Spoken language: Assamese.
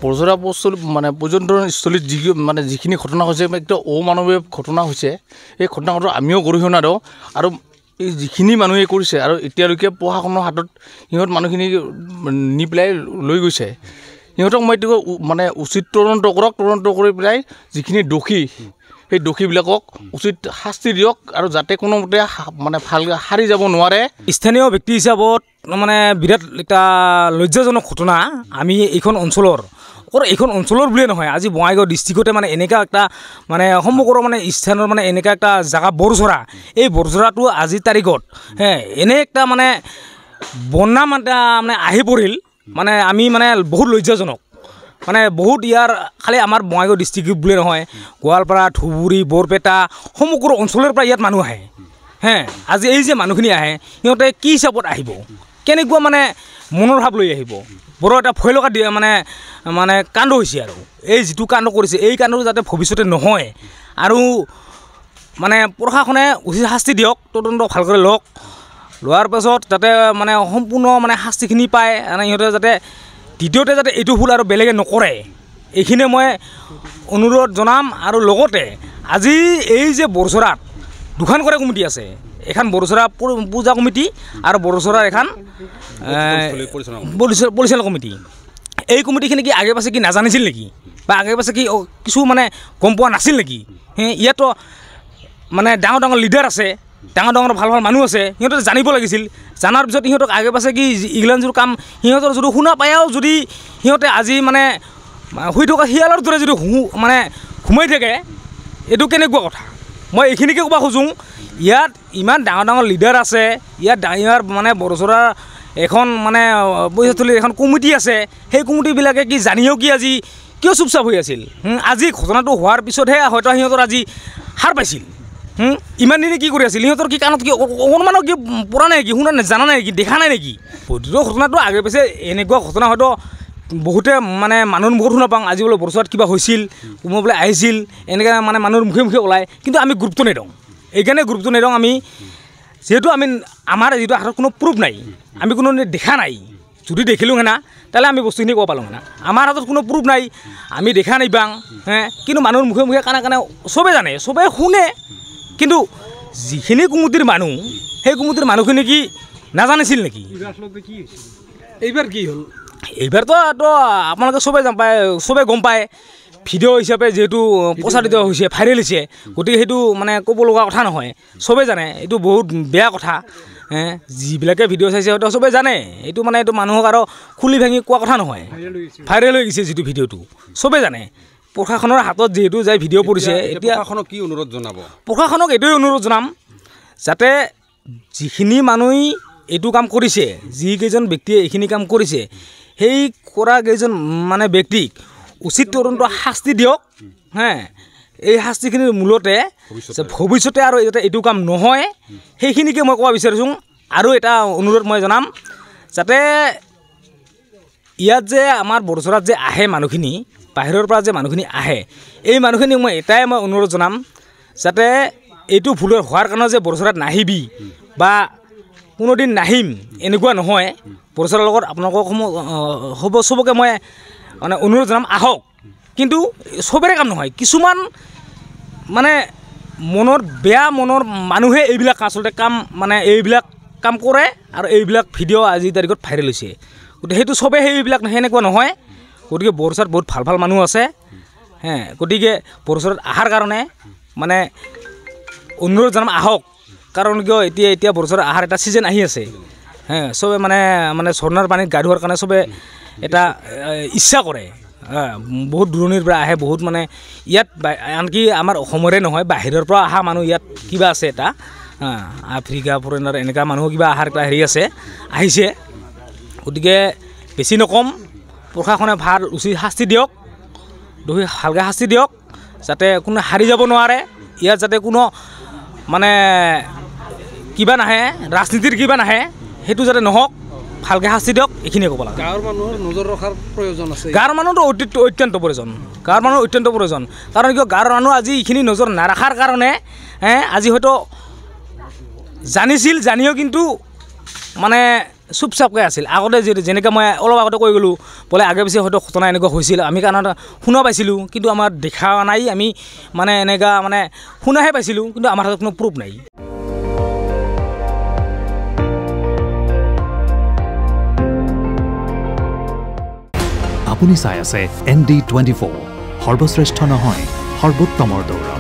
বৰঝৰা মানে পৰ্যটনস্থলীত মানে যিখিনি ঘটনা হৈছে একদম অমানৱীয় ঘটনা হৈছে এই ঘটনাটো আমিও গৰিহণা দিওঁ আৰু এই যিখিনি মানুহে কৰিছে আৰু এতিয়ালৈকে প্ৰশাসনৰ হাতত সিহঁত মানুহখিনি নি পেলাই লৈ গৈছে সিহঁতক মই মানে উচিত তদন্ত কৰক তদন্ত কৰি পেলাই যিখিনি দোষী সেই দোষীবিলাকক উচিত শাস্তি দিয়ক আৰু যাতে কোনোমতে মানে ভালকৈ সাৰি যাব নোৱাৰে। স্থানীয় ব্যক্তি হিচাপত মানে বিৰাট এটা লজ্জাজনক ঘটনা আমি এইখন অঞ্চলৰ এইখন অঞ্চলৰ বুলিয়ে নহয় আজি বঙাইগাঁও ডিষ্ট্ৰিক্টতে মানে এনেকুৱা এটা মানে সমগ্ৰ মানে স্থানৰ মানে এনেকুৱা এটা জেগা বৰঝৰা এই বৰঝৰাটো আজিৰ তাৰিখত এনে একটা মানে বনাম এটা মানে আহি পৰিল মানে আমি মানে বহুত লজ্জাজনক মানে বহুত ইয়াৰ খালি আমাৰ বঙাইগাঁও ডিষ্ট্ৰিক্ট বুলিয়ে নহয় গোৱালপাৰা ধুবুৰী বৰপেটা সমগ্ৰ অঞ্চলৰ পৰা ইয়াত মানুহ আহে আজি এই যে মানুহখিনি আহে সিহঁতে কি হিচাপত আহিব কেনেকুৱা মানে মনৰ ভাৱ লৈ আহিব বৰ এটা ভয় লগা মানে মানে কাণ্ড হৈছে আৰু এই যিটো কাণ্ড কৰিছে এই কাণ্ডটো যাতে ভৱিষ্যতে নহয় আৰু মানে প্ৰশাসনে উচিত শাস্তি দিয়ক তদন্ত ভালকৈ লওক লোৱাৰ পাছত যাতে মানে সম্পূৰ্ণ মানে শাস্তিখিনি পায় সিহঁতে যাতে দ্বিতীয়তে যাতে এইটো ভুল আৰু বেলেগে নকৰে এইখিনি মই অনুৰোধ জনাম আৰু লগতে আজি এই যে বৰঝৰাত দুখন কৰে কমিটি আছে এখন বৰঝৰা পূজা কমিটি আৰু বৰঝৰাৰ এখন পৰিচালনা কমিটি এই কমিটিখিনি কি আগে পাছে কি নাজানিছিল নেকি বা আগে পাছে কি কিছু মানে গম পোৱা নাছিল নেকি ইয়াতো মানে ডাঙৰ ডাঙৰ লিডাৰ আছে ডাঙৰ ডাঙৰ ভাল ভাল মানুহ আছে সিহঁতে জানিব লাগিছিল জানাৰ পিছত সিহঁতক আগে পাছে কি ইগলানযোৰ কাম সিহঁতৰ যদি শুনা পায়ও যদি সিহঁতে আজি মানে শুই থকা শিয়ালৰ দৰে যদি মানে সোমাই থাকে এইটো কেনেকুৱা কথা মই এইখিনিকে ক'ব খোজোঁ ইয়াত ইমান ডাঙৰ ডাঙৰ লিডাৰ আছে ইয়াত ইয়াৰ মানে বৰঝৰা এখন মানে পৰ্যটনস্থলীৰ এখন কমিটি আছে সেই কমিটিবিলাকে কি জানিও কি আজি কিয় চুপচাপ হৈ আছিল আজি ঘটনাটো হোৱাৰ পিছতহে হয়তো সিহঁতৰ আজি সাৰ পাইছিল ইমান দিনে কি কৰি আছিল সিহঁতৰ কি কাণত কি অকণমানো কি পৰা নাই নেকি শুনা জানা নাই নেকি দেখা নাই নেকি প্ৰতিটো ঘটনাটো আগে পাছে এনেকুৱা ঘটনা হয়তো বহুতে মানে মানুহৰ মুখত শুনা পাওঁ আজি বোলে বৰঝৰাত কিবা হৈছিল কোনোবা বোলে আহিছিল এনেকৈ মানে মানুহৰ মুখে মুখে ওলায় কিন্তু আমি গুৰুত্ব নিদিওঁ এইকাৰণে গুৰুত্ব নিদিওঁ আমি যিহেতু আমি আমাৰ যিটো হাতত কোনো প্ৰুফ নাই আমি কোনো দেখা নাই যদি দেখিলোঁ হেনা তাহলে আমি বস্তুখিনি ক'ব পালোঁ হেনা আমাৰ হাতত কোনো প্ৰুফ নাই আমি দেখা নাই পাওঁ কিন্তু মানুহৰ মুখে মুখে কাণে কাণে চবে জানে চবে শুনে কিন্তু যিখিনি কমিটিৰ মানুহ সেই কমিটিৰ মানুহখিনি কি নাজানিছিল নেকি এইবাৰ কি হ'ল এইবাৰতো আপোনালোকে চবে গম পায় ভিডিঅ' হিচাপে যিহেতু প্ৰচাৰিত হৈছে ভাইৰেল হৈছে গতিকে সেইটো মানে ক'ব লগা কথা নহয় চবে জানে এইটো বহুত বেয়া কথা যিবিলাকে ভিডিঅ' চাইছে হয়তো চবে জানে এইটো মানে এইটো মানুহক আৰু খুলি ভাঙি কোৱা কথা নহয় ভাইৰেল হৈ গৈছে যিটো ভিডিঅ'টো চবে জানে প্ৰশাসনৰ হাতত যিহেতু যাই ভিডিঅ' পৰিছে এতিয়া প্ৰশাসনক কি অনুৰোধ জনাব প্ৰশাসনক এইটোৱে অনুৰোধ জনাম যাতে যিখিনি মানুহে এইটো কাম কৰিছে যিকেইজন ব্যক্তিয়ে এইখিনি কাম কৰিছে সেই কৰা কেইজন মানে ব্যক্তিক উচিত তদন্ত শাস্তি দিয়ক এই শাস্তিখিনিৰ মূলতে ভৱিষ্যতে আৰু যাতে এইটো কাম নহয় সেইখিনিকে মই ক'ব বিচাৰিছোঁ আৰু এটা অনুৰোধ মই জনাম যাতে ইয়াত যে আমাৰ বৰঝৰাত যে আহে মানুহখিনি বাহিৰৰ পৰা যে মানুহখিনি আহে এই মানুহখিনিক মই এটাই মই অনুৰোধ জনাম যাতে এইটো ভুল হোৱাৰ কাৰণে যে বৰঝৰাত নাহিবি বা কোনোদিন নাহিম এনেকুৱা নহয় বৰঝৰাৰ লগত আপোনালোকক চবকে মই মানে অনুৰোধ জনাম আহক কিন্তু চবৰে কাম নহয় কিছুমান মানে মনৰ বেয়া মনৰ মানুহে এইবিলাক আচলতে কাম মানে এইবিলাক কাম কৰে আৰু এইবিলাক ভিডিঅ' আজিৰ তাৰিখত ভাইৰেল হৈছে গতিকে সেইটো চবেই সেইবিলাক সেনেকুৱা নহয় গতিকে বৰঝৰাত বহুত ভাল ভাল মানুহ আছে গতিকে বৰঝৰাত অহাৰ কাৰণে মানে অনুৰোধ জনাম আহক কাৰণ কিয় এতিয়া বৰঝৰাত অহাৰ এটা ছিজন আহি আছে চবে মানে ঝৰ্ণাৰ পানীত গা ধোৱাৰ কাৰণে চবে এটা ইচ্ছা কৰে বহুত দূৰণিৰ পৰা আহে বহুত মানে ইয়াত আনকি আমাৰ অসমৰে নহয় বাহিৰৰ পৰা অহা মানুহ ইয়াত কিবা আছে এটা আফ্ৰিকা ফৰেনাৰ এনেকুৱা মানুহ কিবা অহাৰ এটা হেৰি আছে আহিছে গতিকে বেছি নকম প্ৰশাসনে ভাল উচিত শাস্তি দিয়ক দোষী ভালকৈ শাস্তি দিয়ক যাতে কোনো হাৰি যাব নোৱাৰে ইয়াত যাতে কোনো মানে কিবা নাহে ৰাজনীতিৰ কিবা নাহে সেইটো যাতে নহওক ভালকৈ শাস্তি দিয়ক এইখিনিয়ে ক'ব লাগে গাঁৱৰ মানুহৰ নজৰ ৰখাৰ প্ৰয়োজন আছে গাঁৱৰ মানুহটো অত্যন্ত প্ৰয়োজন গাঁৱৰ মানুহৰ অত্যন্ত প্ৰয়োজন কাৰণ কিয় গাঁৱৰ মানুহ আজি এইখিনি নজৰ নাৰাখাৰ কাৰণে আজি হয়তো জানিছিল জানিও কিন্তু মানে চুপচাপকৈ আছিল আগতে যেনেকৈ মই অলপ আগতে কৈ গ'লোঁ বোলে আগে পিছে হয়তো ঘটনা এনেকুৱা হৈছিল আমি কাৰণ শুনা পাইছিলোঁ কিন্তু আমাৰ দেখা নাই আমি মানে এনেকুৱা মানে শুনাহে পাইছিলোঁ কিন্তু আমাৰ হাতত কোনো প্ৰুফ নাই আপুনি চাই আছে ND24 সৰ্বশ্ৰেষ্ঠ নহয় সৰ্বোত্তমৰ দৌৰা